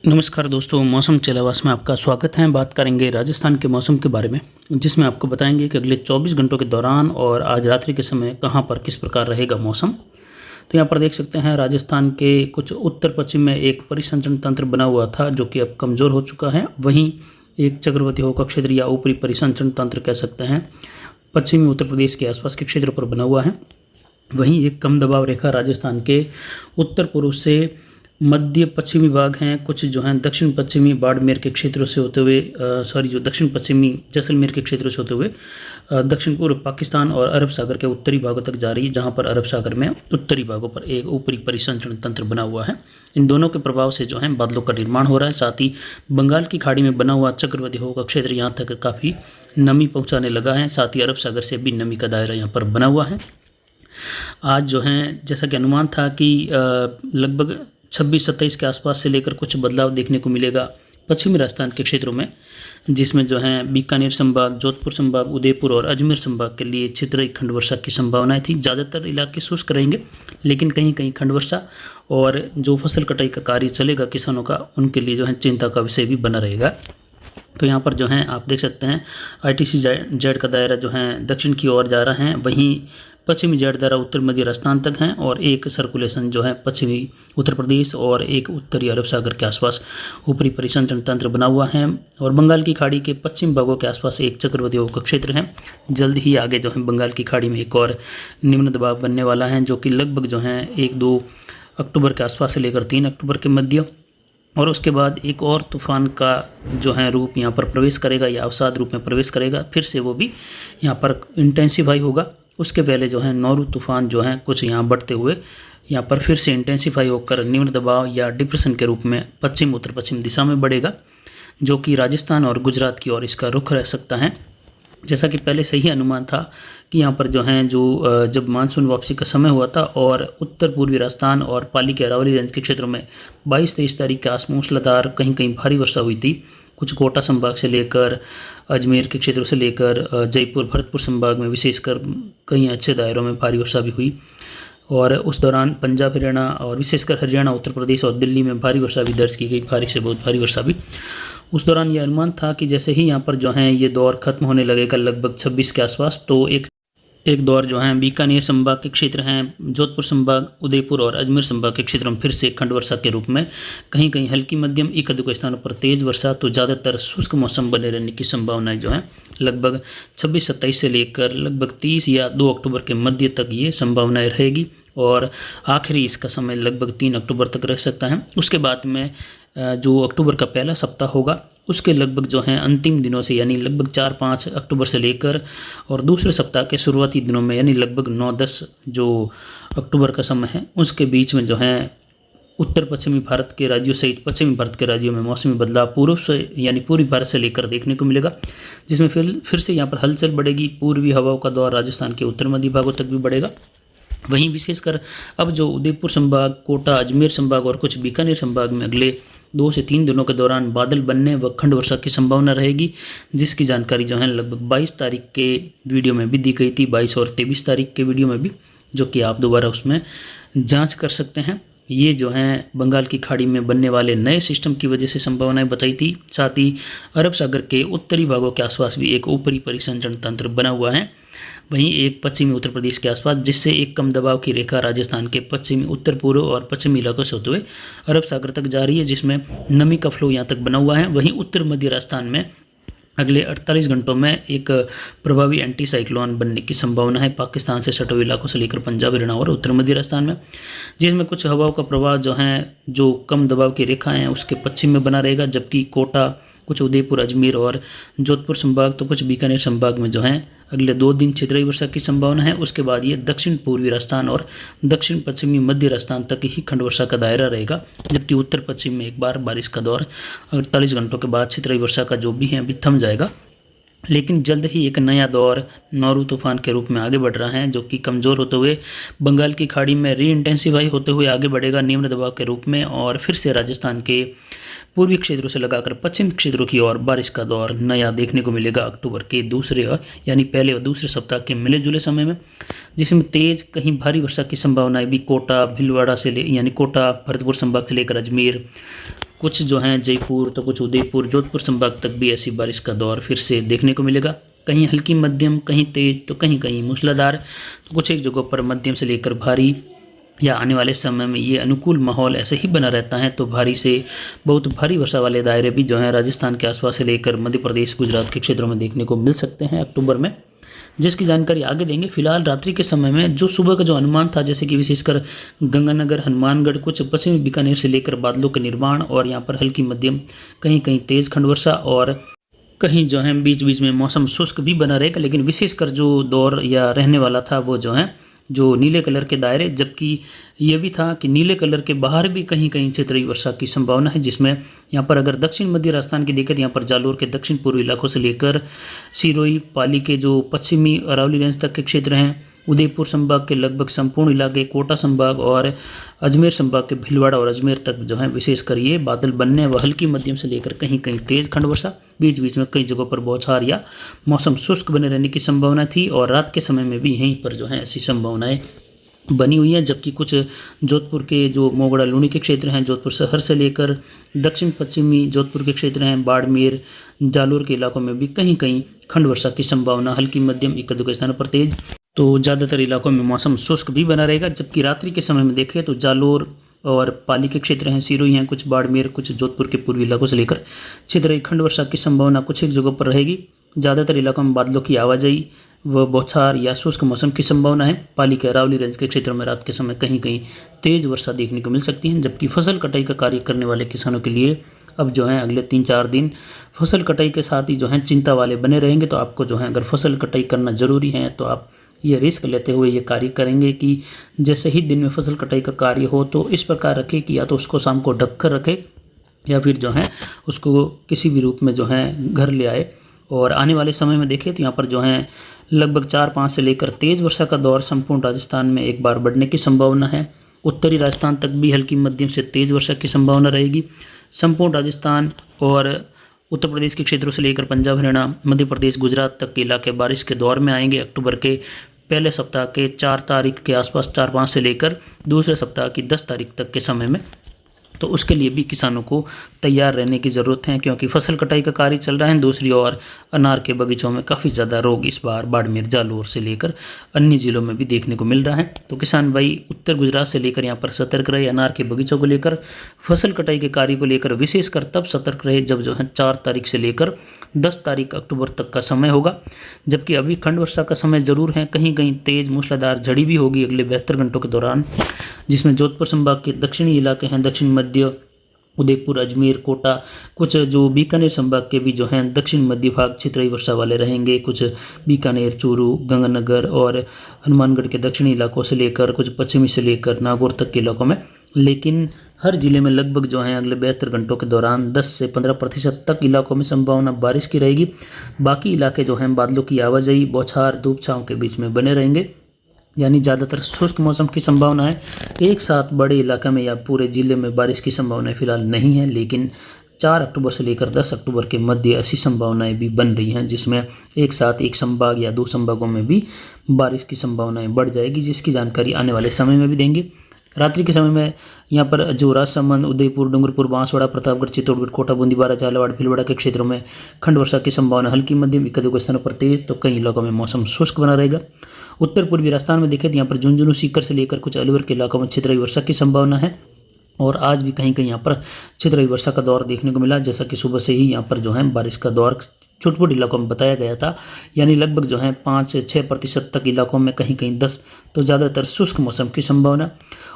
नमस्कार दोस्तों, मौसम चलावास में आपका स्वागत है। बात करेंगे राजस्थान के मौसम के बारे में, जिसमें आपको बताएंगे कि अगले 24 घंटों के दौरान और आज रात्रि के समय कहां पर किस प्रकार रहेगा मौसम। तो यहाँ पर देख सकते हैं राजस्थान के कुछ उत्तर पश्चिम में एक परिसंचरण तंत्र बना हुआ था जो कि अब कमज़ोर हो चुका है। वहीं एक चक्रवाती हवा का क्षेत्र या ऊपरी परिसंचरण तंत्र कह सकते हैं पश्चिमी उत्तर प्रदेश के आसपास के क्षेत्र पर बना हुआ है। वहीं एक कम दबाव रेखा राजस्थान के उत्तर पूर्व से मध्य पश्चिमी भाग हैं, कुछ जो हैं दक्षिण पश्चिमी बाड़मेर के क्षेत्रों से होते हुए जो दक्षिण पश्चिमी जैसलमेर के क्षेत्रों से होते हुए दक्षिण पूर्व पाकिस्तान और अरब सागर के उत्तरी भागों तक जा रही है, जहां पर अरब सागर में उत्तरी भागों पर एक ऊपरी परिसंचरण तंत्र बना हुआ है। इन दोनों के प्रभाव से जो है बादलों का निर्माण हो रहा है। साथ ही बंगाल की खाड़ी में बना हुआ चक्रवाती हवा का क्षेत्र यहाँ तक काफ़ी नमी पहुँचाने लगा है। साथ ही अरब सागर से भी नमी का दायरा यहाँ पर बना हुआ है। आज जो है जैसा कि अनुमान था कि लगभग 26-27 के आसपास से लेकर कुछ बदलाव देखने को मिलेगा पश्चिमी राजस्थान के क्षेत्रों में, जिसमें जो है बीकानेर संभाग, जोधपुर संभाग, उदयपुर और अजमेर संभाग के लिए क्षेत्रीय खंड वर्षा की संभावनाएं थी। ज़्यादातर इलाके शुष्क रहेंगे, लेकिन कहीं कहीं खंड वर्षा और जो फसल कटाई का कार्य चलेगा किसानों का, उनके लिए जो है चिंता का विषय भी बना रहेगा। तो यहाँ पर जो है आप देख सकते हैं ITC जेड का दायरा जो है दक्षिण की ओर जा रहा है, वहीं पश्चिमी जेड दायरा उत्तर मध्य राजस्थान तक हैं और एक सर्कुलेशन जो है पश्चिमी उत्तर प्रदेश और एक उत्तरी अरब सागर के आसपास ऊपरी परिसंचरण तंत्र बना हुआ है। और बंगाल की खाड़ी के पश्चिम भागों के आसपास एक चक्रवाती हवा का क्षेत्र है। जल्द ही आगे जो है बंगाल की खाड़ी में एक और निम्न दबाव बनने वाला है, जो कि लगभग जो है 1-2 अक्टूबर के आसपास से लेकर 3 अक्टूबर के मध्य, और उसके बाद एक और तूफान का जो है रूप यहाँ पर प्रवेश करेगा या अवसाद रूप में प्रवेश करेगा। फिर से वो भी यहाँ पर इंटेंसिफाई होगा। उसके पहले जो है नौरू तूफान जो है कुछ यहाँ बढ़ते हुए यहाँ पर फिर से इंटेंसिफाई होकर निम्न दबाव या डिप्रेशन के रूप में पश्चिम उत्तर पश्चिम दिशा में बढ़ेगा, जो कि राजस्थान और गुजरात की ओर इसका रुख रह सकता है। जैसा कि पहले से ही अनुमान था कि यहाँ पर जो है जब मानसून वापसी का समय हुआ था और उत्तर पूर्वी राजस्थान और पाली के अरावली रेंज के क्षेत्रों में 22-23 तारीख के आसपास मूसलाधार कहीं कहीं भारी वर्षा हुई थी। कुछ कोटा संभाग से लेकर अजमेर के क्षेत्रों से लेकर जयपुर भरतपुर संभाग में विशेषकर कई अच्छे दायरों में भारी वर्षा भी हुई। और उस दौरान पंजाब, हरियाणा और विशेषकर हरियाणा, उत्तर प्रदेश और दिल्ली में भारी वर्षा भी दर्ज की गई, भारी से बहुत भारी वर्षा भी। उस दौरान यह अनुमान था कि जैसे ही यहाँ पर जो है ये दौर खत्म होने लगेगा लगभग 26 के आसपास, तो एक दौर जो है बीकानेर संभाग के क्षेत्र हैं, जोधपुर संभाग, उदयपुर और अजमेर संभाग के क्षेत्रों में फिर से खंड वर्षा के रूप में कहीं कहीं हल्की मध्यम, एक अधिक स्थानों पर तेज वर्षा, तो ज़्यादातर शुष्क मौसम बने रहने की संभावनाएं जो है लगभग 26-27 से लेकर लगभग 30 या 2 अक्टूबर के मध्य तक ये संभावनाएं रहेगी। और आखिरी इसका समय लगभग 3 अक्टूबर तक रह सकता है। उसके बाद में जो अक्टूबर का पहला सप्ताह होगा उसके लगभग जो है अंतिम दिनों से यानी लगभग 4-5 अक्टूबर से लेकर और दूसरे सप्ताह के शुरुआती दिनों में यानी लगभग 9-10 जो अक्टूबर का समय है उसके बीच में जो है उत्तर पश्चिमी भारत के राज्यों सहित पश्चिमी भारत के राज्यों में मौसमी बदलाव पूर्व से यानी पूर्वी भारत से लेकर देखने को मिलेगा, जिसमें फिर से यहाँ पर हलचल बढ़ेगी। पूर्वी हवाओं का दौर राजस्थान के उत्तर मध्य भागों तक भी बढ़ेगा। वहीं विशेषकर अब जो उदयपुर संभाग, कोटा, अजमेर संभाग और कुछ बीकानेर संभाग में अगले 2 से 3 दिनों के दौरान बादल बनने व खंड वर्षा की संभावना रहेगी, जिसकी जानकारी जो है लगभग 22 तारीख के वीडियो में भी दी गई थी, 22 और 23 तारीख के वीडियो में भी, जो कि आप दोबारा उसमें जांच कर सकते हैं। ये जो है बंगाल की खाड़ी में बनने वाले नए सिस्टम की वजह से संभावनाएं बताई थी। साथ ही अरब सागर के उत्तरी भागों के आसपास भी एक ऊपरी परिसंचरण तंत्र बना हुआ है, वहीं एक पश्चिमी उत्तर प्रदेश के आसपास, जिससे एक कम दबाव की रेखा राजस्थान के पश्चिमी, उत्तर पूर्व और पश्चिमी इलाकों से होते हुए अरब सागर तक जा रही है, जिसमें नमी का फ्लो यहाँ तक बना हुआ है। वहीं उत्तर मध्य राजस्थान में अगले 48 घंटों में एक प्रभावी एंटी साइक्लोन बनने की संभावना है पाकिस्तान से सटे हुए इलाकों से लेकर पंजाब, हरियाणा और उत्तर मध्य राजस्थान में, जिसमें कुछ हवाओं का प्रभाव जो कम दबाव की रेखा है उसके पश्चिम में बना रहेगा, जबकि कोटा, कुछ उदयपुर, अजमेर और जोधपुर संभाग तो कुछ बीकानेर संभाग में जो है अगले 2 दिन क्षेत्रीय वर्षा की संभावना है। उसके बाद ये दक्षिण पूर्वी राजस्थान और दक्षिण पश्चिमी मध्य राजस्थान तक ही खंड वर्षा का दायरा रहेगा, जबकि उत्तर पश्चिम में एक बार बारिश का दौर 48 घंटों के बाद क्षेत्रीय वर्षा का जो भी है अभी थम जाएगा। लेकिन जल्द ही एक नया दौर नौरू तूफान के रूप में आगे बढ़ रहा है, जो कि कमज़ोर होते हुए बंगाल की खाड़ी में री इंटेंसिफाई होते हुए आगे बढ़ेगा निम्न दबाव के रूप में, और फिर से राजस्थान के पूर्वी क्षेत्रों से लगाकर पश्चिम क्षेत्रों की ओर बारिश का दौर नया देखने को मिलेगा अक्टूबर के दूसरे यानी पहले और दूसरे सप्ताह के मिले जुले समय में, जिसमें तेज कहीं भारी वर्षा की संभावनाएं भी कोटा, भीलवाड़ा से यानी कोटा, भरतपुर संभाग से लेकर अजमेर, कुछ जो हैं जयपुर तो कुछ उदयपुर जोधपुर संभाग तक भी ऐसी बारिश का दौर फिर से देखने को मिलेगा। कहीं हल्की मध्यम, कहीं तेज तो कहीं कहीं मूसलाधार। तो कुछ एक जगहों पर मध्यम से लेकर भारी या आने वाले समय में ये अनुकूल माहौल ऐसे ही बना रहता है तो भारी से बहुत भारी वर्षा वाले दायरे भी जो हैं राजस्थान के आसपास से लेकर मध्य प्रदेश गुजरात के क्षेत्रों में देखने को मिल सकते हैं अक्टूबर में, जिसकी जानकारी आगे देंगे। फिलहाल रात्रि के समय में जो सुबह का जो अनुमान था, जैसे कि विशेषकर गंगानगर, हनुमानगढ़, कुछ पश्चिमी बीकानेर से लेकर बादलों के निर्माण और यहाँ पर हल्की मध्यम, कहीं कहीं तेज खंड वर्षा और कहीं जो है बीच बीच में मौसम शुष्क भी बना रहेगा। लेकिन विशेषकर जो दौर या रहने वाला था वो जो है जो नीले कलर के दायरे, जबकि ये भी था कि नीले कलर के बाहर भी कहीं कहीं क्षेत्रीय वर्षा की संभावना है, जिसमें यहाँ पर अगर दक्षिण मध्य राजस्थान की देखें तो यहाँ पर जालोर के दक्षिण पूर्वी इलाकों से लेकर सिरोही, पाली के जो पश्चिमी अरावली रेंज तक के क्षेत्र हैं, उदयपुर संभाग के लगभग संपूर्ण इलाके, कोटा संभाग और अजमेर संभाग के भीलवाड़ा और अजमेर तक जो है विशेषकर ये बादल बनने व हल्की मध्यम से लेकर कहीं कहीं तेज खंड वर्षा, बीच बीच में कई जगहों पर बौछार या मौसम शुष्क बने रहने की संभावना थी। और रात के समय में भी यहीं पर जो है ऐसी संभावनाएं बनी हुई हैं। जबकि कुछ जोधपुर के जो मोगड़ा लूणी के क्षेत्र हैं, जोधपुर शहर से लेकर दक्षिण पश्चिमी जोधपुर के क्षेत्र हैं, बाड़मेर, जालोर के इलाकों में भी कहीं कहीं खंड वर्षा की संभावना, हल्की मध्यम, एक दो स्थानों पर तेज। तो ज़्यादातर इलाकों में मौसम शुष्क भी बना रहेगा। जबकि रात्रि के समय में देखें तो जालोर और पाली के क्षेत्र हैं, सिरोही हैं, कुछ बाड़मेर, कुछ जोधपुर के पूर्वी इलाकों से लेकर क्षेत्रीय खंड वर्षा की संभावना कुछ एक जगहों पर रहेगी। ज़्यादातर इलाकों में बादलों की आवाजाही व बौछार या शुष्क मौसम की संभावना है। पाली के अरावली रेंज के क्षेत्रों में रात के समय कहीं कहीं तेज वर्षा देखने को मिल सकती है। जबकि फसल कटाई का कार्य करने वाले किसानों के लिए अब जो है अगले 3-4 दिन फसल कटाई के साथ ही जो है चिंता वाले बने रहेंगे। तो आपको जो है अगर फसल कटाई करना ज़रूरी है तो आप ये रिस्क लेते हुए ये कार्य करेंगे कि जैसे ही दिन में फसल कटाई का कार्य हो तो इस प्रकार रखें कि या तो उसको शाम को ढक कर रखें या फिर जो है उसको किसी भी रूप में जो है घर ले आए। और आने वाले समय में देखें तो यहाँ पर जो है लगभग 4-5 से लेकर तेज़ वर्षा का दौर संपूर्ण राजस्थान में एक बार बढ़ने की संभावना है। उत्तरी राजस्थान तक भी हल्की मध्यम से तेज़ वर्षा की संभावना रहेगी। संपूर्ण राजस्थान और उत्तर प्रदेश के क्षेत्रों से लेकर पंजाब, हरियाणा, मध्य प्रदेश, गुजरात तक के इलाके बारिश के दौर में आएंगे। अक्टूबर के पहले सप्ताह के 4 तारीख के आसपास, 4-5 से लेकर दूसरे सप्ताह की 10 तारीख तक के समय में। तो उसके लिए भी किसानों को तैयार रहने की ज़रूरत है, क्योंकि फसल कटाई का कार्य चल रहा है। दूसरी ओर अनार के बगीचों में काफ़ी ज़्यादा रोग इस बार बाड़मेर, जालोर से लेकर अन्य ज़िलों में भी देखने को मिल रहा है। तो किसान भाई उत्तर गुजरात से लेकर यहाँ पर सतर्क रहे। अनार के बगीचों को लेकर, फसल कटाई के कार्य को लेकर विशेषकर तब सतर्क रहे जब जो है 4 तारीख से लेकर 10 तारीख अक्टूबर तक का समय होगा। जबकि अभी खंड वर्षा का समय ज़रूर है, कहीं कहीं तेज़ मूसलाधार झड़ी भी होगी अगले 72 घंटों के दौरान, जिसमें जोधपुर संभाग के दक्षिणी इलाके हैं, दक्षिण मध्य उदयपुर, अजमेर, कोटा, कुछ जो बीकानेर संभाग के भी जो हैं दक्षिण मध्य भाग क्षेत्रीय वर्षा वाले रहेंगे। कुछ बीकानेर, चूरू, गंगानगर और हनुमानगढ़ के दक्षिणी इलाकों से लेकर कुछ पश्चिमी से लेकर नागौर तक के इलाकों में। लेकिन हर जिले में लगभग जो है अगले 72 घंटों के दौरान 10 से 15% तक इलाकों में संभावना बारिश की रहेगी। बाकी इलाके जो हैं बादलों की आवाजाही, बौछार, धूप छांव के बीच में बने रहेंगे, यानी ज़्यादातर शुष्क मौसम की संभावना है। एक साथ बड़े इलाके में या पूरे ज़िले में बारिश की संभावना फिलहाल नहीं है, लेकिन 4 अक्टूबर से लेकर 10 अक्टूबर के मध्य ऐसी संभावनाएं भी बन रही हैं, जिसमें एक साथ एक संभाग या 2 संभागों में भी बारिश की संभावनाएं बढ़ जाएगी, जिसकी जानकारी आने वाले समय में भी देंगे। रात्रि के समय में यहाँ पर जो राजसमंद, उदयपुर, डूंगरपुर, बांसवाड़ा, प्रतापगढ़, चित्तौड़गढ़, कोटा, बूंदीवाड़ा, झालावाड़, भीलवाड़ा के क्षेत्रों में खंड वर्षा की संभावना हल्की मध्यम, एक दो स्थानों पर तेज तो कई इलाकों में मौसम शुष्क बना रहेगा। उत्तर पूर्वी राजस्थान में देखें तो यहाँ पर झुंझुनू, सीकर से लेकर कुछ अलवर के इलाकों में क्षेत्रीय वर्षा की संभावना है। और आज भी कहीं कहीं यहाँ पर क्षेत्रीय वर्षा का दौर देखने को मिला, जैसा कि सुबह से ही यहाँ पर जो है बारिश का दौर छोटे इलाकों में बताया गया था, यानी लगभग जो है 5 से 6% तक इलाकों में, कहीं कहीं 10, तो ज़्यादातर शुष्क मौसम की संभावना।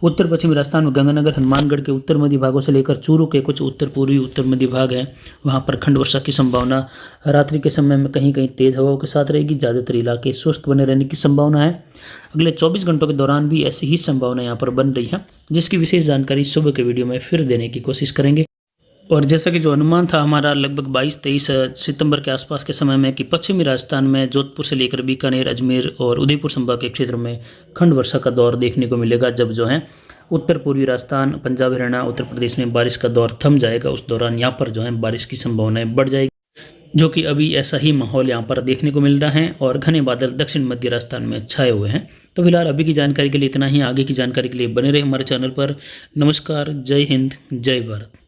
उत्तर पश्चिमी राजस्थान में गंगानगर, हनुमानगढ़ के उत्तर मध्य भागों से लेकर चूरू के कुछ उत्तर पूर्वी, उत्तर मध्य भाग हैं, वहाँ पर खंड वर्षा की संभावना रात्रि के समय में कहीं कहीं तेज़ हवाओं के साथ रहेगी। ज़्यादातर इलाके शुष्क बने रहने की संभावना है। अगले 24 घंटों के दौरान भी ऐसी ही संभावना यहाँ पर बन रही है, जिसकी विशेष जानकारी सुबह के वीडियो में फिर देने की कोशिश करेंगे। और जैसा कि जो अनुमान था हमारा लगभग 22-23 सितंबर के आसपास के समय में कि पश्चिमी राजस्थान में जोधपुर से लेकर बीकानेर, अजमेर और उदयपुर संभाग के क्षेत्रों में खंड वर्षा का दौर देखने को मिलेगा, जब जो है उत्तर पूर्वी राजस्थान, पंजाब, हरियाणा, उत्तर प्रदेश में बारिश का दौर थम जाएगा। उस दौरान यहाँ पर जो है बारिश की संभावनाएं बढ़ जाएगी, जो कि अभी ऐसा ही माहौल यहाँ पर देखने को मिल रहा है और घने बादल दक्षिण मध्य राजस्थान में छाए हुए हैं। तो फिलहाल अभी की जानकारी के लिए इतना ही। आगे की जानकारी के लिए बने रहे हमारे चैनल पर। नमस्कार, जय हिंद, जय भारत।